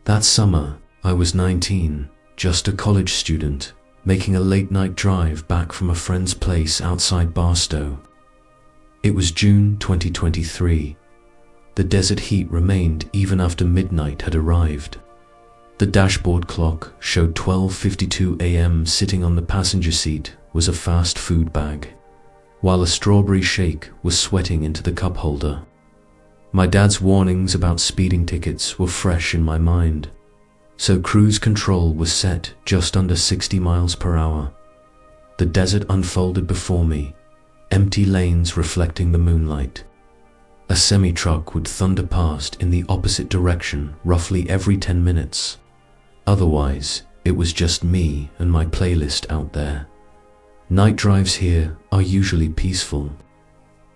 That summer, I was 19, just a college student, making a late-night drive back from a friend's place outside Barstow. It was June 2023. The desert heat remained even after midnight had arrived. The dashboard clock showed 12:52 a.m. Sitting on the passenger seat was a fast food bag, while a strawberry shake was sweating into the cup holder. My dad's warnings about speeding tickets were fresh in my mind, so cruise control was set just under 60 miles per hour. The desert unfolded before me, empty lanes reflecting the moonlight. A semi-truck would thunder past in the opposite direction roughly every 10 minutes. Otherwise, it was just me and my playlist out there. Night drives here are usually peaceful.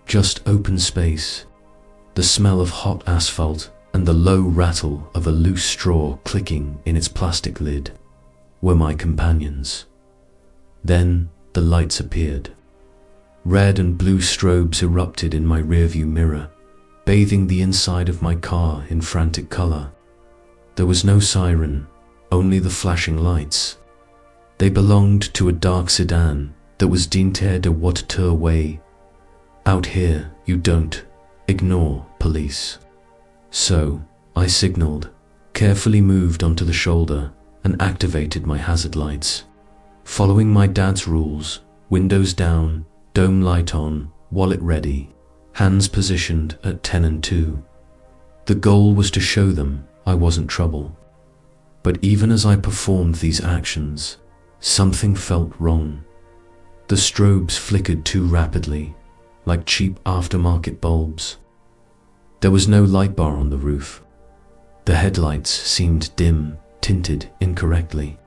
Just open space, the smell of hot asphalt, and the low rattle of a loose straw clicking in its plastic lid were my companions. Then the lights appeared. Red and blue strobes erupted in my rearview mirror, bathing the inside of my car in frantic color. There was no siren, only the flashing lights. They belonged to a dark sedan that was Dinter de Watertour way. Out here, you don't ignore police. So, I signaled, carefully moved onto the shoulder, and activated my hazard lights. Following my dad's rules, windows down, dome light on, wallet ready, hands positioned at 10 and 2. The goal was to show them I wasn't trouble. But even as I performed these actions, something felt wrong. The strobes flickered too rapidly, like cheap aftermarket bulbs. There was no light bar on the roof. The headlights seemed dim, tinted incorrectly.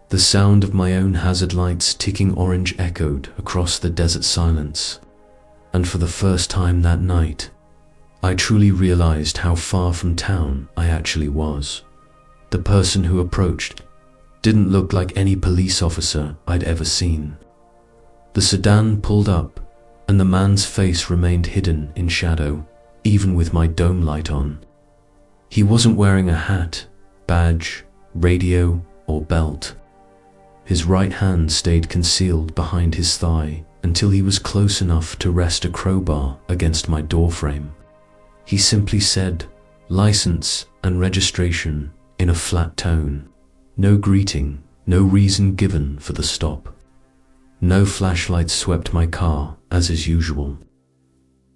The sound of my own hazard lights ticking orange echoed across the desert silence. And for the first time that night, I truly realized how far from town I actually was. The person who approached didn't look like any police officer I'd ever seen. The sedan pulled up, and the man's face remained hidden in shadow, even with my dome light on. He wasn't wearing a hat, badge, radio, or belt. His right hand stayed concealed behind his thigh until he was close enough to rest a crowbar against my doorframe. He simply said, "License and registration," in a flat tone. No greeting, no reason given for the stop. No flashlights swept my car, as is usual.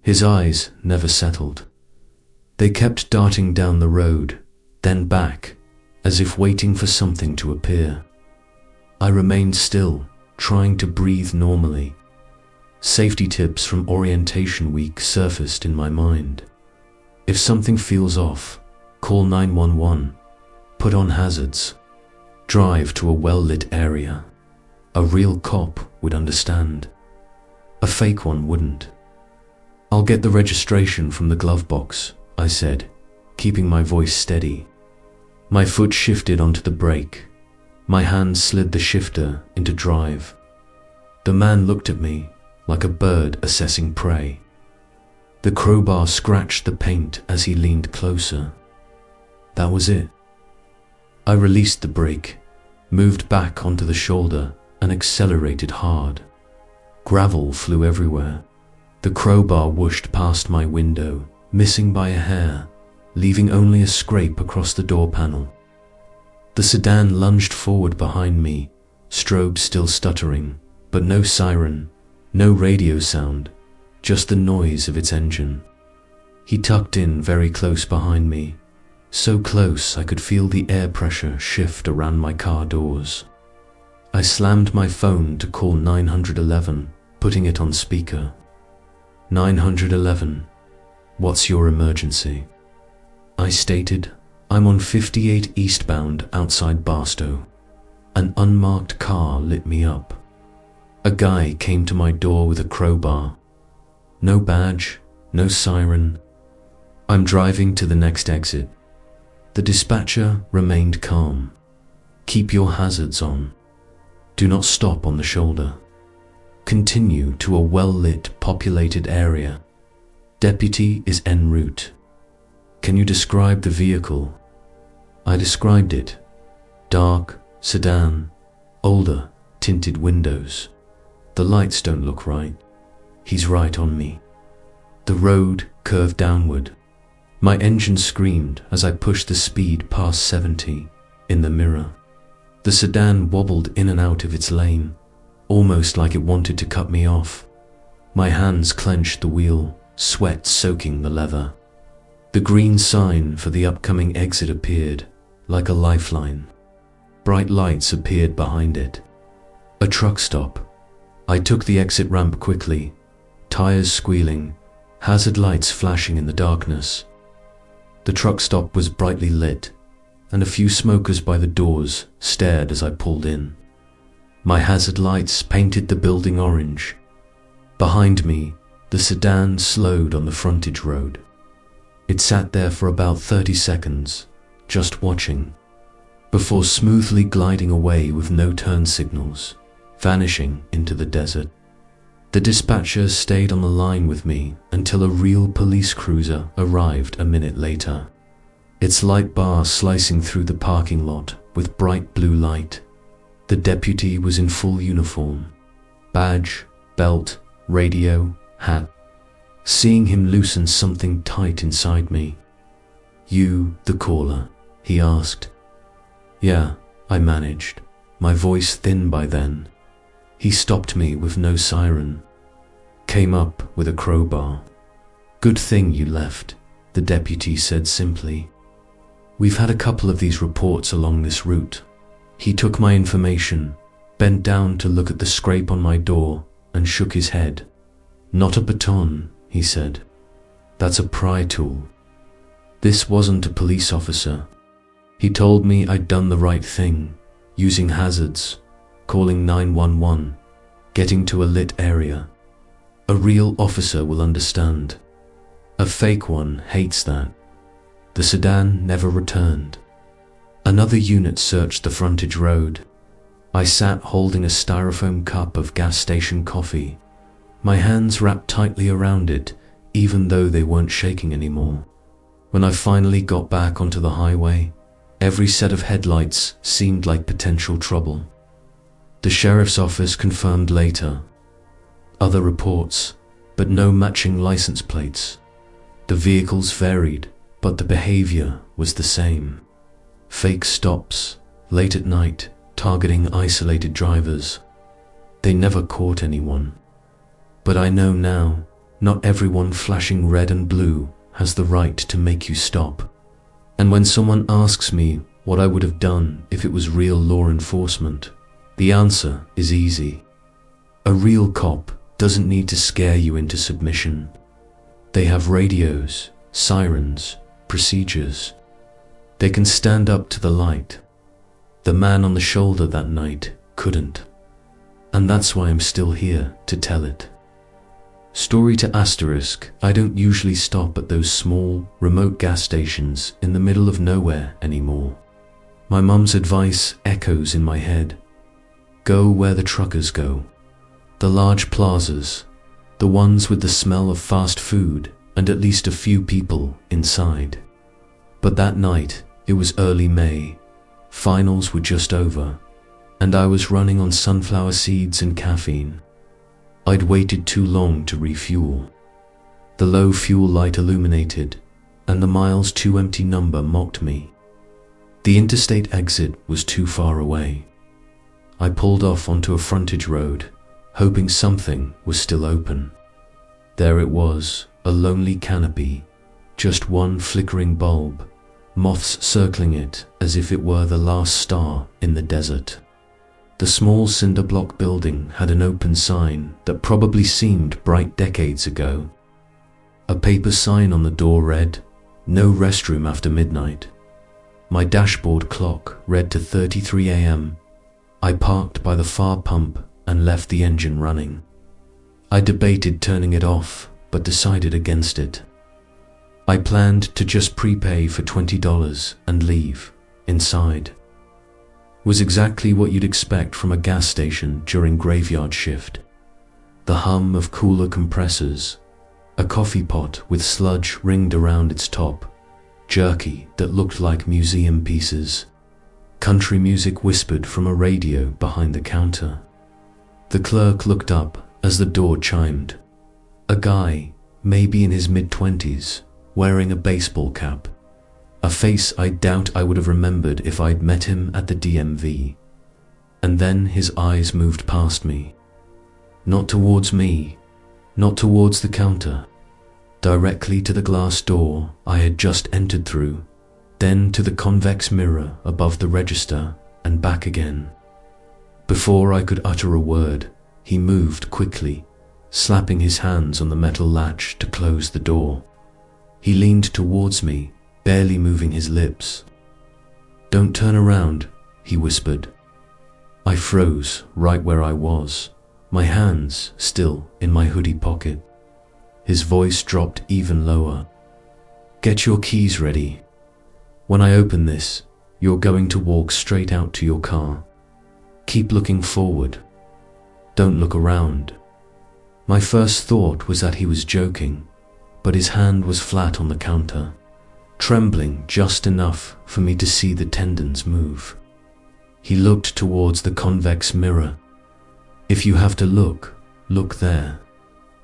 His eyes never settled. They kept darting down the road, then back, as if waiting for something to appear. I remained still, trying to breathe normally. Safety tips from orientation week surfaced in my mind. If something feels off, call 911. Put on hazards. Drive to a well-lit area. A real cop would understand. A fake one wouldn't. "I'll get the registration from the glove box," I said, keeping my voice steady. My foot shifted onto the brake. My hand slid the shifter into drive. The man looked at me like a bird assessing prey. The crowbar scratched the paint as he leaned closer. That was it. I released the brake, moved back onto the shoulder, and accelerated hard. Gravel flew everywhere. The crowbar whooshed past my window, missing by a hair, leaving only a scrape across the door panel. The sedan lunged forward behind me, strobe still stuttering, but no siren, no radio sound, just the noise of its engine. He tucked in very close behind me, so close I could feel the air pressure shift around my car doors. I slammed my phone to call 911, putting it on speaker. 911, what's your emergency? I stated, I'm on 58 eastbound outside Barstow. An unmarked car lit me up. A guy came to my door with a crowbar. No badge, no siren. I'm driving to the next exit. The dispatcher remained calm. Keep your hazards on. Do not stop on the shoulder. Continue to a well-lit, populated area. Deputy is en route. Can you describe the vehicle? I described it. Dark, sedan, older, tinted windows. The lights don't look right. He's right on me. The road curved downward. My engine screamed as I pushed the speed past 70 in the mirror. The sedan wobbled in and out of its lane, almost like it wanted to cut me off. My hands clenched the wheel, sweat soaking the leather. The green sign for the upcoming exit appeared, like a lifeline. Bright lights appeared behind it. A truck stop. I took the exit ramp quickly, tires squealing, hazard lights flashing in the darkness. The truck stop was brightly lit, and a few smokers by the doors stared as I pulled in. My hazard lights painted the building orange. Behind me, the sedan slowed on the frontage road. It sat there for about 30 seconds, just watching, before smoothly gliding away with no turn signals, vanishing into the desert. The dispatcher stayed on the line with me until a real police cruiser arrived a minute later. Its light bar slicing through the parking lot with bright blue light. The deputy was in full uniform. Badge, belt, radio, hat. Seeing him loosen something tight inside me. "You, the caller?" he asked. "Yeah," I managed, my voice thin by then. He stopped me with no siren. Came up with a crowbar. "Good thing you left," the deputy said simply. "We've had a couple of these reports along this route." He took my information, bent down to look at the scrape on my door, and shook his head. "Not a baton," he said. "That's a pry tool." This wasn't a police officer. He told me I'd done the right thing, using hazards, calling 911, getting to a lit area. A real officer will understand. A fake one hates that. The sedan never returned. Another unit searched the frontage road. I sat holding a styrofoam cup of gas station coffee, my hands wrapped tightly around it, even though they weren't shaking anymore. When I finally got back onto the highway, every set of headlights seemed like potential trouble. The sheriff's office confirmed later. Other reports, but no matching license plates. The vehicles varied, but the behavior was the same. Fake stops, late at night, targeting isolated drivers. They never caught anyone. But I know now, not everyone flashing red and blue has the right to make you stop. And when someone asks me what I would have done if it was real law enforcement, the answer is easy. A real cop doesn't need to scare you into submission. They have radios, sirens, procedures. They can stand up to the light. The man on the shoulder that night couldn't. And that's why I'm still here to tell it. Story to asterisk, I don't usually stop at those small, remote gas stations in the middle of nowhere anymore. My mum's advice echoes in my head. Go where the truckers go. The large plazas, the ones with the smell of fast food and at least a few people inside. But that night, it was early May. Finals were just over, and I was running on sunflower seeds and caffeine. I'd waited too long to refuel. The low fuel light illuminated, and the miles too empty number mocked me. The interstate exit was too far away. I pulled off onto a frontage road, hoping something was still open. There it was, a lonely canopy, just one flickering bulb, moths circling it as if it were the last star in the desert. The small cinder block building had an open sign that probably seemed bright decades ago. A paper sign on the door read, "No restroom after midnight." My dashboard clock read to 33 a.m. I parked by the far pump and left the engine running. I debated turning it off, but decided against it. I planned to just prepay for $20 and leave, inside. Was exactly what you'd expect from a gas station during graveyard shift. The hum of cooler compressors, a coffee pot with sludge ringed around its top, jerky that looked like museum pieces. Country music whispered from a radio behind the counter. The clerk looked up as the door chimed. A guy, maybe in his mid-20s, wearing a baseball cap. A face I doubt I would have remembered if I'd met him at the DMV. And then his eyes moved past me. Not towards me, not towards the counter. Directly to the glass door I had just entered through, then to the convex mirror above the register and back again. Before I could utter a word, he moved quickly, slapping his hands on the metal latch to close the door. He leaned towards me, barely moving his lips. "Don't turn around," he whispered. I froze right where I was, my hands still in my hoodie pocket. His voice dropped even lower. "Get your keys ready. When I open this, you're going to walk straight out to your car. Keep looking forward. Don't look around." My first thought was that he was joking, but his hand was flat on the counter, trembling just enough for me to see the tendons move. He looked towards the convex mirror. "If you have to look, look there."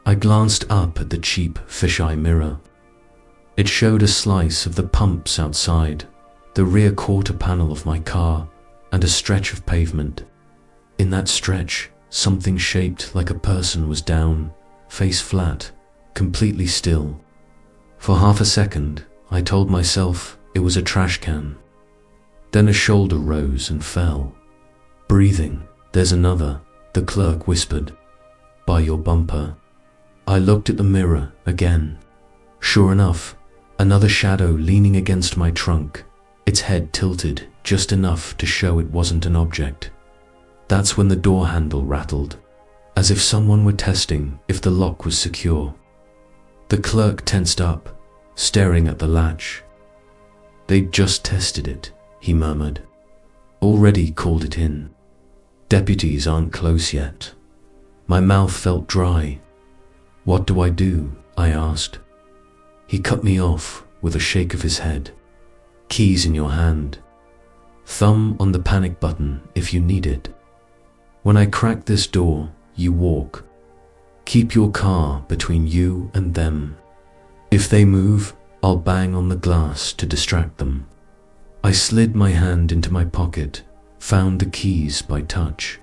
I glanced up at the cheap fisheye mirror. It showed a slice of the pumps outside, the rear quarter panel of my car, and a stretch of pavement. In that stretch, something shaped like a person was down, face flat, completely still. For half a second, I told myself it was a trash can. Then a shoulder rose and fell. "Breathing, there's another," the clerk whispered. "By your bumper." I looked at the mirror again. Sure enough, another shadow leaning against my trunk, its head tilted just enough to show it wasn't an object. That's when the door handle rattled, as if someone were testing if the lock was secure. The clerk tensed up, staring at the latch. "They'd just tested it," he murmured. "Already called it in. Deputies aren't close yet." My mouth felt dry. "What do I do?" I asked. He cut me off with a shake of his head. "Keys in your hand. Thumb on the panic button if you need it. When I crack this door, you walk. Keep your car between you and them. If they move, I'll bang on the glass to distract them." I slid my hand into my pocket, found the keys by touch.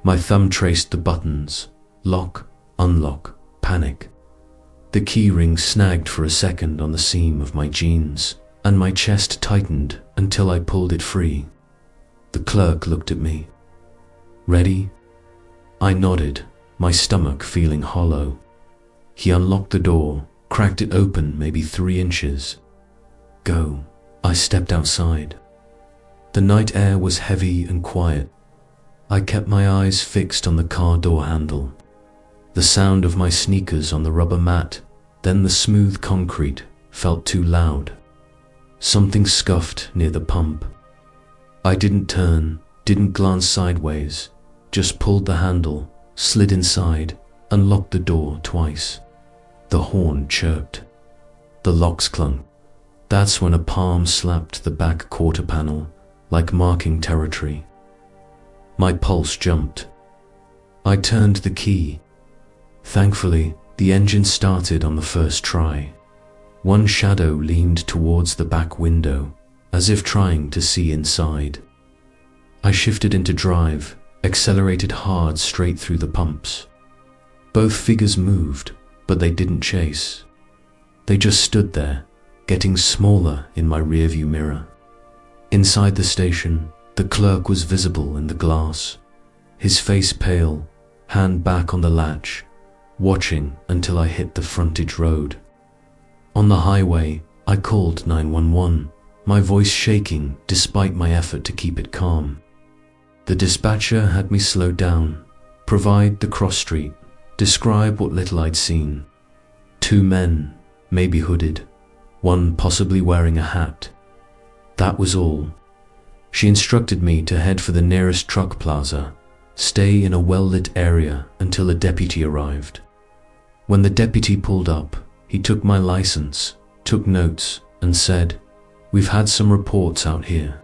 My thumb traced the buttons: lock, unlock, panic. The key ring snagged for a second on the seam of my jeans, and my chest tightened until I pulled it free. The clerk looked at me. "Ready?" I nodded, my stomach feeling hollow. He unlocked the door, cracked it open maybe 3 inches. "Go." I stepped outside. The night air was heavy and quiet. I kept my eyes fixed on the car door handle. The sound of my sneakers on the rubber mat, then the smooth concrete, felt too loud. Something scuffed near the pump. I didn't turn, didn't glance sideways, just pulled the handle, slid inside, and locked the door twice. The horn chirped. The locks clunked. That's when a palm slapped the back quarter panel, like marking territory. My pulse jumped. I turned the key. Thankfully, the engine started on the first try. One shadow leaned towards the back window, as if trying to see inside. I shifted into drive, accelerated hard straight through the pumps. Both figures moved, but they didn't chase. They just stood there, getting smaller in my rearview mirror. Inside the station, the clerk was visible in the glass, his face pale, hand back on the latch, watching until I hit the frontage road. On the highway, I called 911, my voice shaking despite my effort to keep it calm. The dispatcher had me slow down, provide the cross street, describe what little I'd seen. 2 men, maybe hooded, one possibly wearing a hat. That was all. She instructed me to head for the nearest truck plaza, stay in a well-lit area until a deputy arrived. When the deputy pulled up, he took my license, took notes, and said, "We've had some reports out here.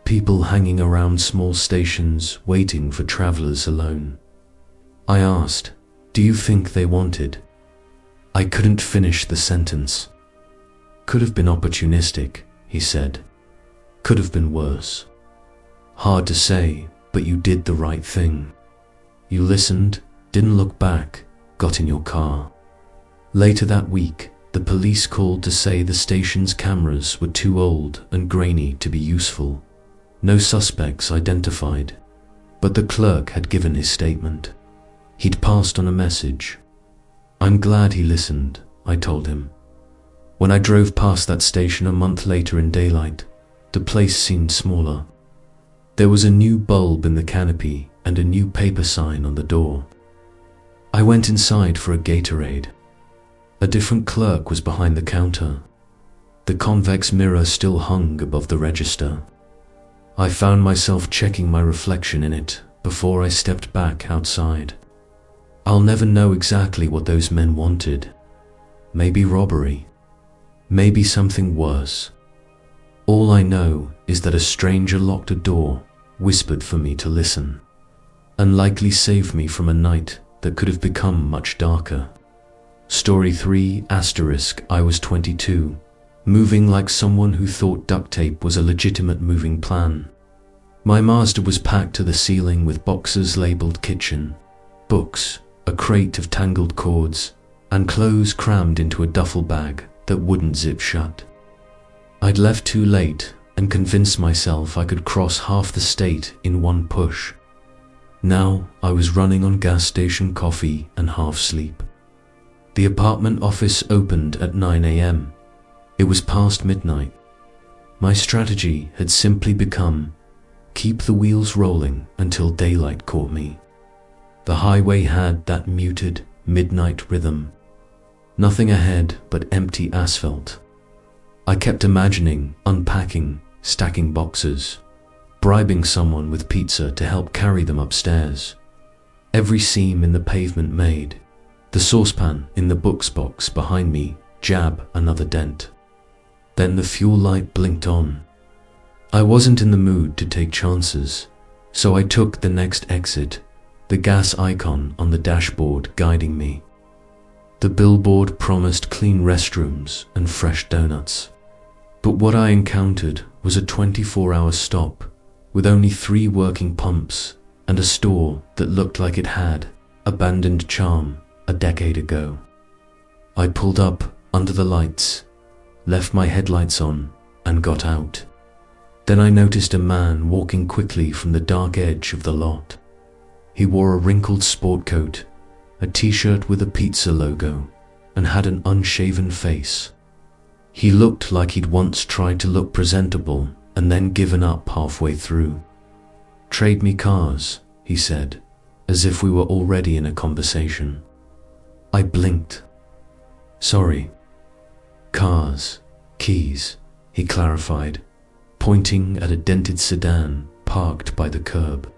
People hanging around small stations waiting for travelers alone." I asked, "Do you think they wanted?" I couldn't finish the sentence. "Could have been opportunistic," he said. "Could have been worse. Hard to say, but you did the right thing. You listened, didn't look back, got in your car." Later that week, the police called to say the station's cameras were too old and grainy to be useful. No suspects identified, but the clerk had given his statement. He'd passed on a message. "I'm glad he listened," I told him. When I drove past that station a month later in daylight, the place seemed smaller. There was a new bulb in the canopy and a new paper sign on the door. I went inside for a Gatorade. A different clerk was behind the counter. The convex mirror still hung above the register. I found myself checking my reflection in it before I stepped back outside. I'll never know exactly what those men wanted. Maybe robbery. Maybe something worse. All I know is that a stranger locked a door, whispered for me to listen, and likely saved me from a night that could have become much darker. Story 3 *. I was 22, moving like someone who thought duct tape was a legitimate moving plan. My Mazda was packed to the ceiling with boxes labeled kitchen, books, a crate of tangled cords, and clothes crammed into a duffel bag that wouldn't zip shut. I'd left too late and convinced myself I could cross half the state in one push. Now I was running on gas station coffee and half sleep. The apartment office opened at 9 a.m. It was past midnight. My strategy had simply become, keep the wheels rolling until daylight caught me. The highway had that muted, midnight rhythm. Nothing ahead but empty asphalt. I kept imagining unpacking, stacking boxes, bribing someone with pizza to help carry them upstairs. Every seam in the pavement made, the saucepan in the books box behind me jab another dent. Then the fuel light blinked on. I wasn't in the mood to take chances, so I took the next exit, the gas icon on the dashboard guiding me. The billboard promised clean restrooms and fresh donuts. But what I encountered was a 24-hour stop with only 3 working pumps and a store that looked like it had abandoned charm a decade ago. I pulled up under the lights, left my headlights on, and got out. Then I noticed a man walking quickly from the dark edge of the lot. He wore a wrinkled sport coat, a t-shirt with a pizza logo, and had an unshaven face. He looked like he'd once tried to look presentable and then given up halfway through. "Trade me cars," he said, as if we were already in a conversation. I blinked. "Sorry." "Cars, keys," he clarified, pointing at a dented sedan parked by the curb.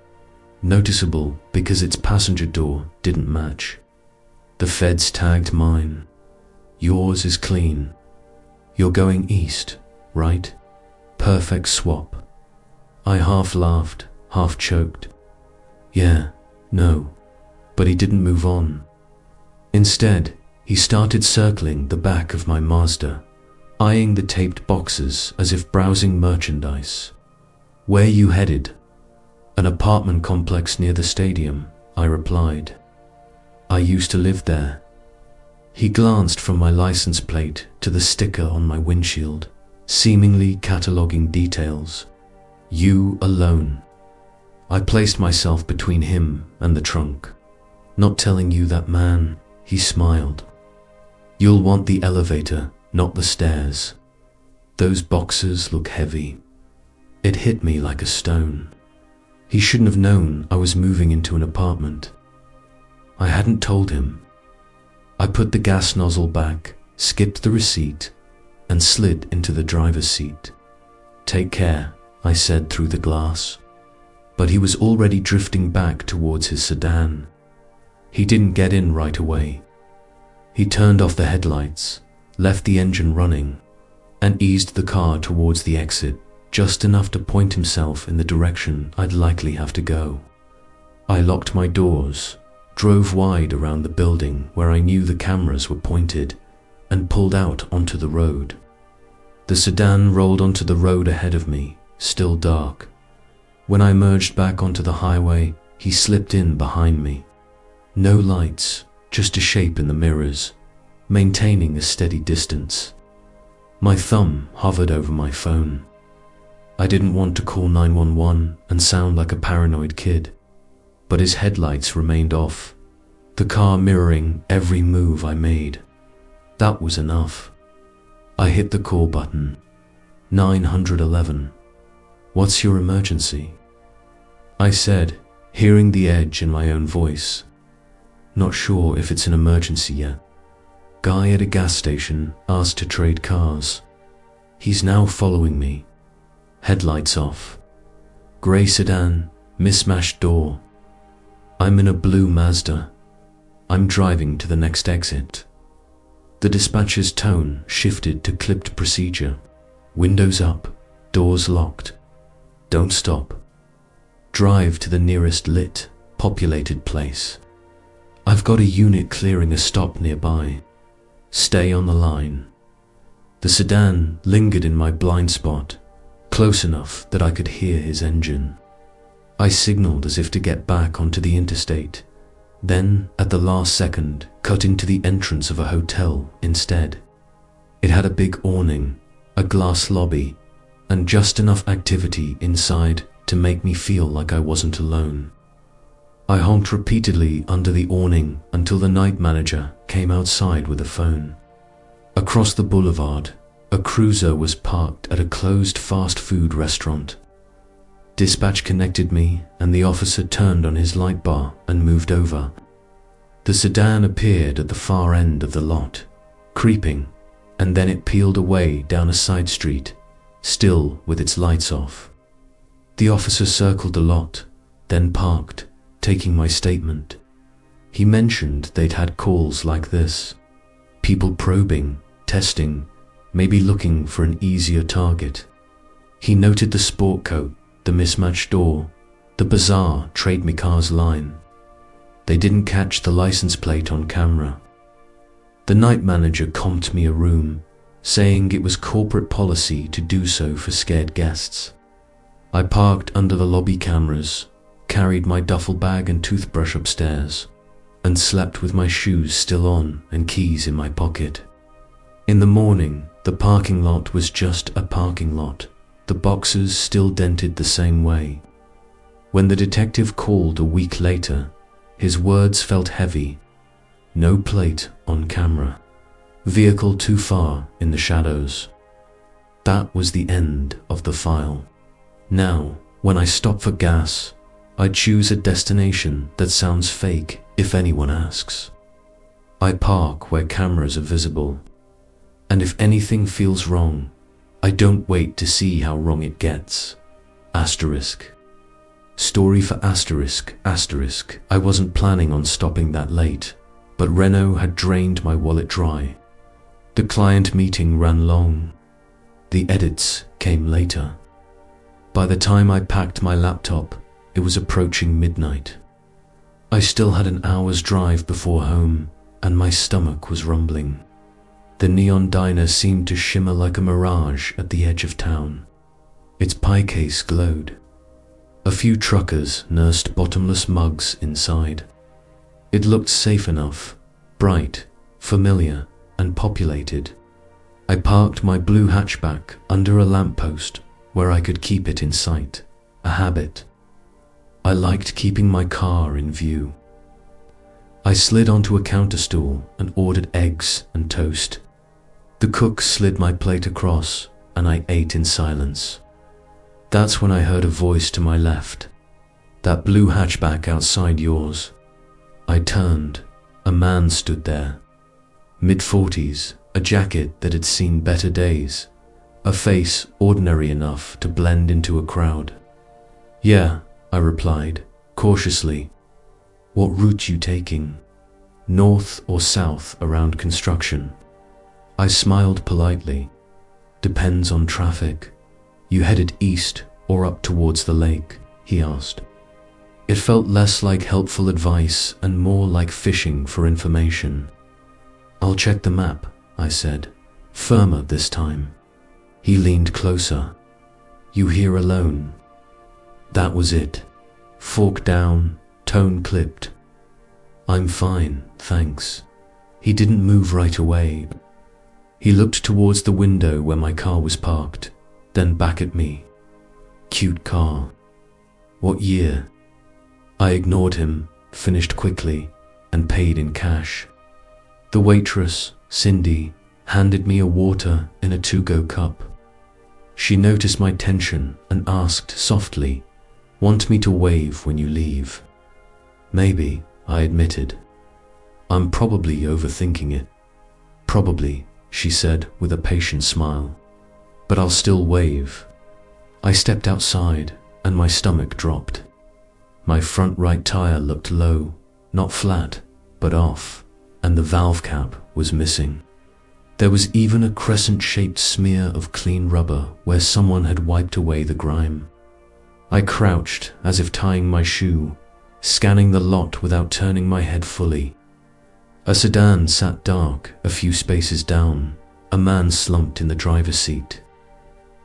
Noticeable because its passenger door didn't match. The feds tagged mine. "Yours is clean. You're going east, right? Perfect swap." I half laughed, half choked. "Yeah, no." But he didn't move on. Instead, he started circling the back of my Mazda, eyeing the taped boxes as if browsing merchandise. "Where you headed?" "An apartment complex near the stadium," I replied. "I used to live there." He glanced from my license plate to the sticker on my windshield, seemingly cataloging details. "You alone." I placed myself between him and the trunk. "Not telling you that, man," he smiled. "You'll want the elevator, not the stairs. Those boxes look heavy." It hit me like a stone. He shouldn't have known I was moving into an apartment. I hadn't told him. I put the gas nozzle back, skipped the receipt, and slid into the driver's seat. "Take care," I said through the glass. But he was already drifting back towards his sedan. He didn't get in right away. He turned off the headlights, left the engine running, and eased the car towards the exit, just enough to point himself in the direction I'd likely have to go. I locked my doors, drove wide around the building where I knew the cameras were pointed, and pulled out onto the road. The sedan rolled onto the road ahead of me, still dark. When I emerged back onto the highway, he slipped in behind me. No lights, just a shape in the mirrors, maintaining a steady distance. My thumb hovered over my phone. I didn't want to call 911 and sound like a paranoid kid, but his headlights remained off, the car mirroring every move I made. That was enough. I hit the call button. 911. "What's your emergency?" I said, hearing the edge in my own voice. "Not sure if it's an emergency yet. Guy at a gas station asked to trade cars. He's now following me. Headlights off. Grey sedan, mismatched door. I'm in a blue Mazda. I'm driving to the next exit." The dispatcher's tone shifted to clipped procedure. "Windows up, doors locked. Don't stop. Drive to the nearest lit, populated place. I've got a unit clearing a stop nearby. Stay on the line." The sedan lingered in my blind spot, close enough that I could hear his engine. I signaled as if to get back onto the interstate, then, at the last second, cut into the entrance of a hotel instead. It had a big awning, a glass lobby, and just enough activity inside to make me feel like I wasn't alone. I honked repeatedly under the awning until the night manager came outside with a phone. Across the boulevard, a cruiser was parked at a closed fast food restaurant. Dispatch connected me, and the officer turned on his light bar and moved over. The sedan appeared at the far end of the lot, creeping, and then it peeled away down a side street, still with its lights off. The officer circled the lot, then parked, taking my statement. He mentioned they'd had calls like this. People probing, testing, maybe looking for an easier target. He noted the sport coat, the mismatched door, the bizarre "Trade Me Cars" line. They didn't catch the license plate on camera. The night manager comped me a room, saying it was corporate policy to do so for scared guests. I parked under the lobby cameras, carried my duffel bag and toothbrush upstairs, and slept with my shoes still on and keys in my pocket. In the morning, the parking lot was just a parking lot, the boxes still dented the same way. When the detective called a week later, his words felt heavy. No plate on camera. Vehicle too far in the shadows. That was the end of the file. Now, when I stop for gas, I choose a destination that sounds fake if anyone asks. I park where cameras are visible. And if anything feels wrong, I don't wait to see how wrong it gets. Asterisk. Story for asterisk, asterisk. I wasn't planning on stopping that late, but Renault had drained my wallet dry. The client meeting ran long. The edits came later. By the time I packed my laptop, it was approaching midnight. I still had an hour's drive before home, and my stomach was rumbling. The neon diner seemed to shimmer like a mirage at the edge of town. Its pie case glowed. A few truckers nursed bottomless mugs inside. It looked safe enough, bright, familiar, and populated. I parked my blue hatchback under a lamppost where I could keep it in sight, a habit. I liked keeping my car in view. I slid onto a counter stool and ordered eggs and toast. The cook slid my plate across, and I ate in silence. That's when I heard a voice to my left. "That blue hatchback outside yours." I turned. A man stood there. Mid-40s, a jacket that had seen better days, a face ordinary enough to blend into a crowd. "Yeah," I replied, cautiously. "What route you taking? North or south around construction?" I smiled politely. Depends on traffic. You headed east or up towards the lake? He asked. It felt less like helpful advice and more like fishing for information. I'll check the map, I said, firmer this time. He leaned closer. You here alone? That was it. Fork down, tone clipped. I'm fine, thanks. He didn't move right away. He looked towards the window where my car was parked, then back at me. Cute car. What year? I ignored him, finished quickly, and paid in cash. The waitress, Cindy, handed me a water in a to-go cup. She noticed my tension and asked softly, "Want me to wave when you leave?" Maybe, I admitted. I'm probably overthinking it. Probably, she said with a patient smile. But I'll still wave. I stepped outside and my stomach dropped. My front right tire looked low, not flat, but off, and the valve cap was missing. There was even a crescent-shaped smear of clean rubber where someone had wiped away the grime. I crouched as if tying my shoe, scanning the lot without turning my head fully. A sedan sat dark a few spaces down, a man slumped in the driver's seat.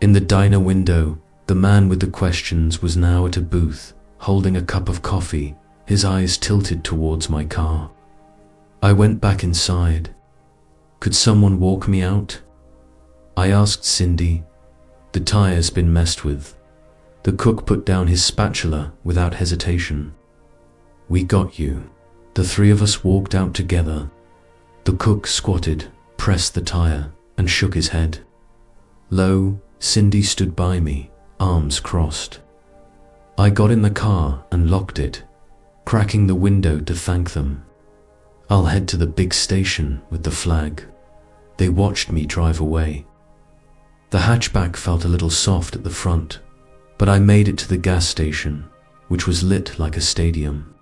In the diner window, the man with the questions was now at a booth, holding a cup of coffee, his eyes tilted towards my car. I went back inside. Could someone walk me out? I asked Cindy. The tire's been messed with. The cook put down his spatula without hesitation. We got you. The three of us walked out together. The cook squatted, pressed the tire, and shook his head. Low, Cindy stood by me, arms crossed. I got in the car and locked it, cracking the window to thank them. I'll head to the big station with the flag. They watched me drive away. The hatchback felt a little soft at the front, but I made it to the gas station, which was lit like a stadium.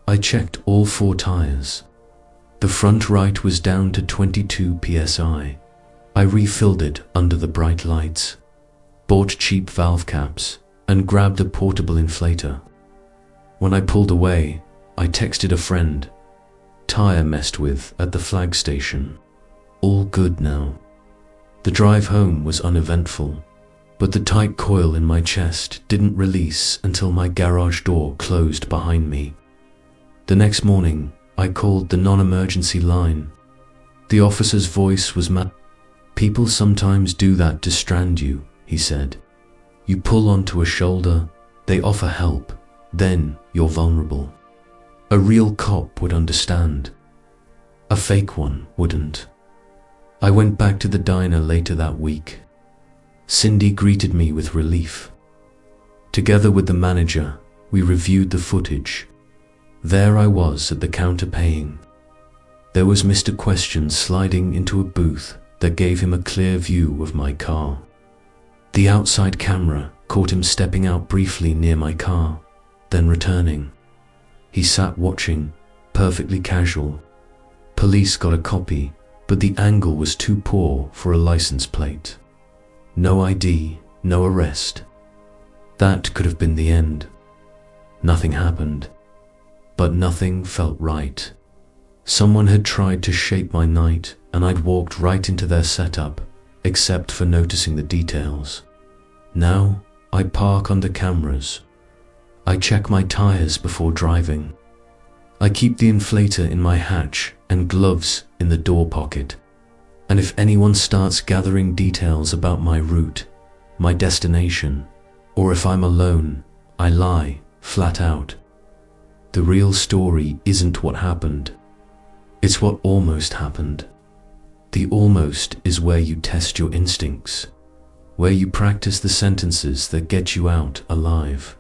I checked all 4 tires. The front right was down to 22 psi. I refilled it under the bright lights, bought cheap valve caps, and grabbed a portable inflator. When I pulled away, I texted a friend. Tire messed with at the flag station. All good now. The drive home was uneventful, but the tight coil in my chest didn't release until my garage door closed behind me. The next morning, I called the non-emergency line. The officer's voice was mad. People sometimes do that to strand you, he said. You pull onto a shoulder, they offer help, then you're vulnerable. A real cop would understand. A fake one wouldn't. I went back to the diner later that week. Cindy greeted me with relief. Together with the manager, we reviewed the footage. There I was at the counter paying. There was Mr. Question sliding into a booth that gave him a clear view of my car. The outside camera caught him stepping out briefly near my car, then returning. He sat watching, perfectly casual. Police got a copy, but the angle was too poor for a license plate. No ID, no arrest. That could have been the end. Nothing happened. But nothing felt right. Someone had tried to shape my night, and I'd walked right into their setup, except for noticing the details. Now, I park under cameras. I check my tires before driving. I keep the inflator in my hatch and gloves in the door pocket. And if anyone starts gathering details about my route, my destination, or if I'm alone, I lie, flat out. The real story isn't what happened. It's what almost happened. The almost is where you test your instincts, where you practice the sentences that get you out alive.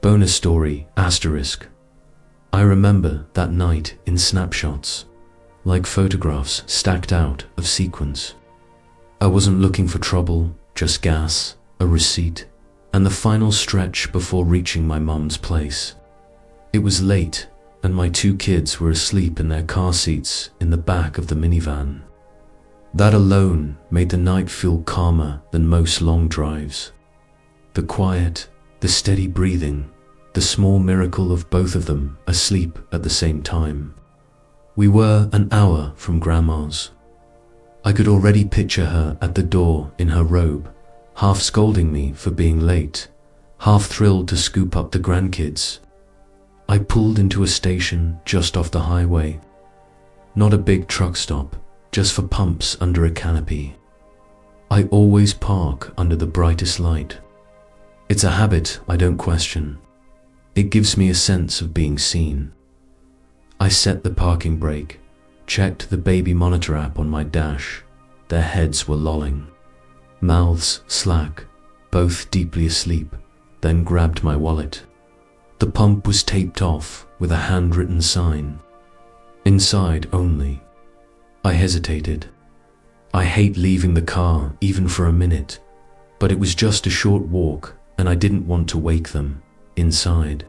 Bonus story, asterisk. I remember that night in snapshots, like photographs stacked out of sequence. I wasn't looking for trouble, just gas, a receipt, and the final stretch before reaching my mum's place. It was late, and my 2 kids were asleep in their car seats in the back of the minivan. That alone made the night feel calmer than most long drives. The quiet, the steady breathing, the small miracle of both of them asleep at the same time. We were an hour from Grandma's. I could already picture her at the door in her robe, half scolding me for being late, half thrilled to scoop up the grandkids. I pulled into a station just off the highway. Not a big truck stop, just for pumps under a canopy. I always park under the brightest light. It's a habit I don't question. It gives me a sense of being seen. I set the parking brake, checked the baby monitor app on my dash. Their heads were lolling, mouths slack, both deeply asleep, then grabbed my wallet. The pump was taped off with a handwritten sign. Inside only. I hesitated. I hate leaving the car even for a minute, but it was just a short walk and I didn't want to wake them. Inside,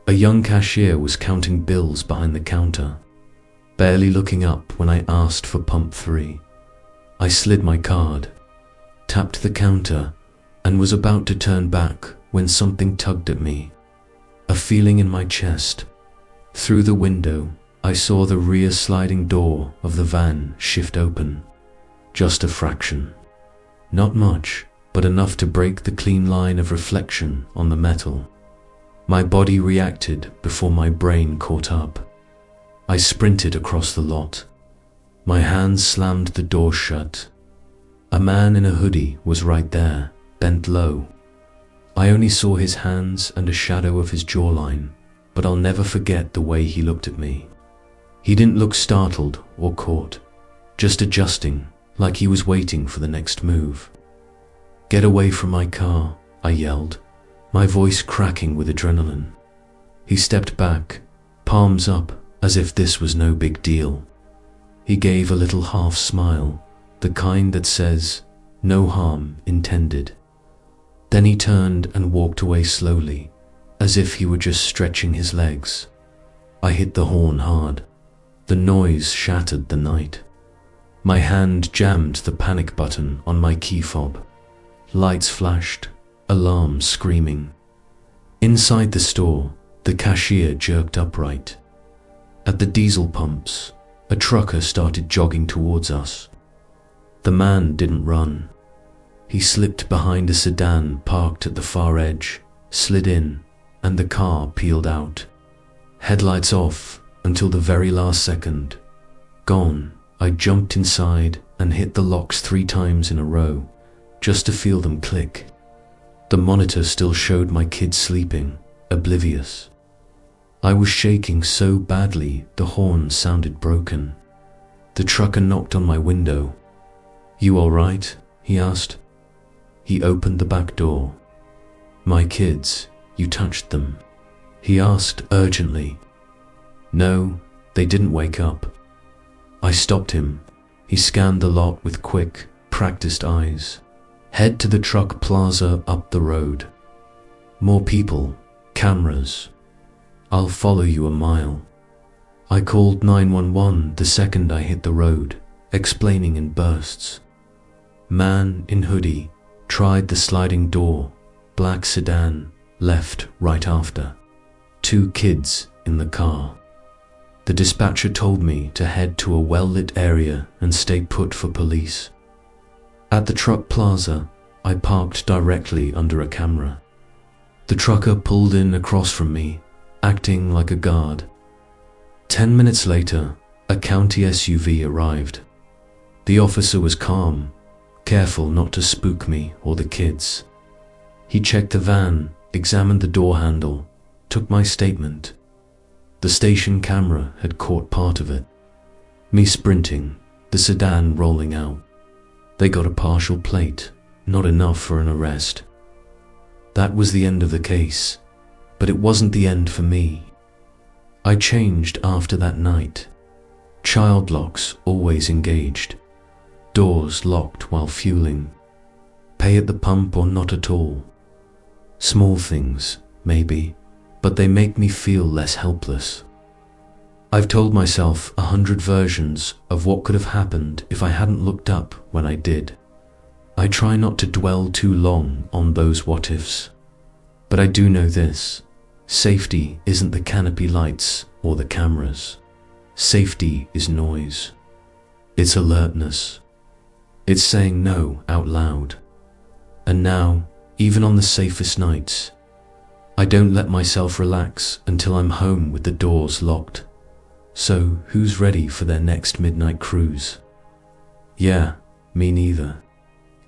a young cashier was counting bills behind the counter, barely looking up when I asked for pump 3. I slid my card, tapped the counter, and was about to turn back when something tugged at me. A feeling in my chest. Through the window, I saw the rear sliding door of the van shift open. Just a fraction. Not much, but enough to break the clean line of reflection on the metal. My body reacted before my brain caught up. I sprinted across the lot. My hands slammed the door shut. A man in a hoodie was right there, bent low. I only saw his hands and a shadow of his jawline, but I'll never forget the way he looked at me. He didn't look startled or caught, just adjusting, like he was waiting for the next move. "Get away from my car," I yelled, my voice cracking with adrenaline. He stepped back, palms up, as if this was no big deal. He gave a little half smile, the kind that says, "No harm intended." Then he turned and walked away slowly, as if he were just stretching his legs. I hit the horn hard. The noise shattered the night. My hand jammed the panic button on my key fob. Lights flashed, alarms screaming. Inside the store, the cashier jerked upright. At the diesel pumps, a trucker started jogging towards us. The man didn't run. He slipped behind a sedan parked at the far edge, slid in, and the car peeled out. Headlights off until the very last second. Gone, I jumped inside and hit the locks 3 times in a row, just to feel them click. The monitor still showed my kids sleeping, oblivious. I was shaking so badly the horn sounded broken. The trucker knocked on my window. "You all right?" he asked. He opened the back door. "My kids, you touched them?" he asked urgently. "No, they didn't wake up." I stopped him. He scanned the lot with quick, practiced eyes. "Head to the truck plaza up the road. More people, cameras. I'll follow you a mile." I called 911 the second I hit the road, explaining in bursts. Man in hoodie tried the sliding door, black sedan, left right after. 2 kids in the car. The dispatcher told me to head to a well-lit area and stay put for police. At the truck plaza, I parked directly under a camera. The trucker pulled in across from me, acting like a guard. 10 minutes later, a county SUV arrived. The officer was calm, careful not to spook me or the kids. He checked the van, examined the door handle, took my statement. The station camera had caught part of it. Me sprinting, the sedan rolling out. They got a partial plate, not enough for an arrest. That was the end of the case, but it wasn't the end for me. I changed after that night. Child locks always engaged. Doors locked while fueling. Pay at the pump or not at all. Small things, maybe, but they make me feel less helpless. I've told myself 100 versions of what could have happened if I hadn't looked up when I did. I try not to dwell too long on those what ifs. But I do know this: safety isn't the canopy lights or the cameras. Safety is noise. It's alertness. It's saying no out loud. And now, even on the safest nights, I don't let myself relax until I'm home with the doors locked. So, who's ready for their next midnight cruise? Yeah, me neither.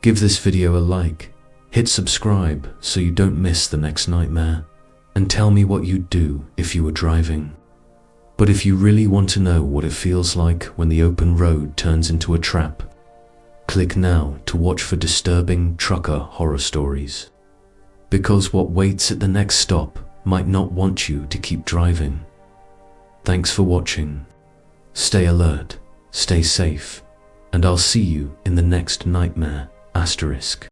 Give this video a like, hit subscribe so you don't miss the next nightmare, and tell me what you'd do if you were driving. But if you really want to know what it feels like when the open road turns into a trap, click now to watch for disturbing trucker horror stories. Because what waits at the next stop might not want you to keep driving. Thanks for watching. Stay alert, stay safe, and I'll see you in the next nightmare. *.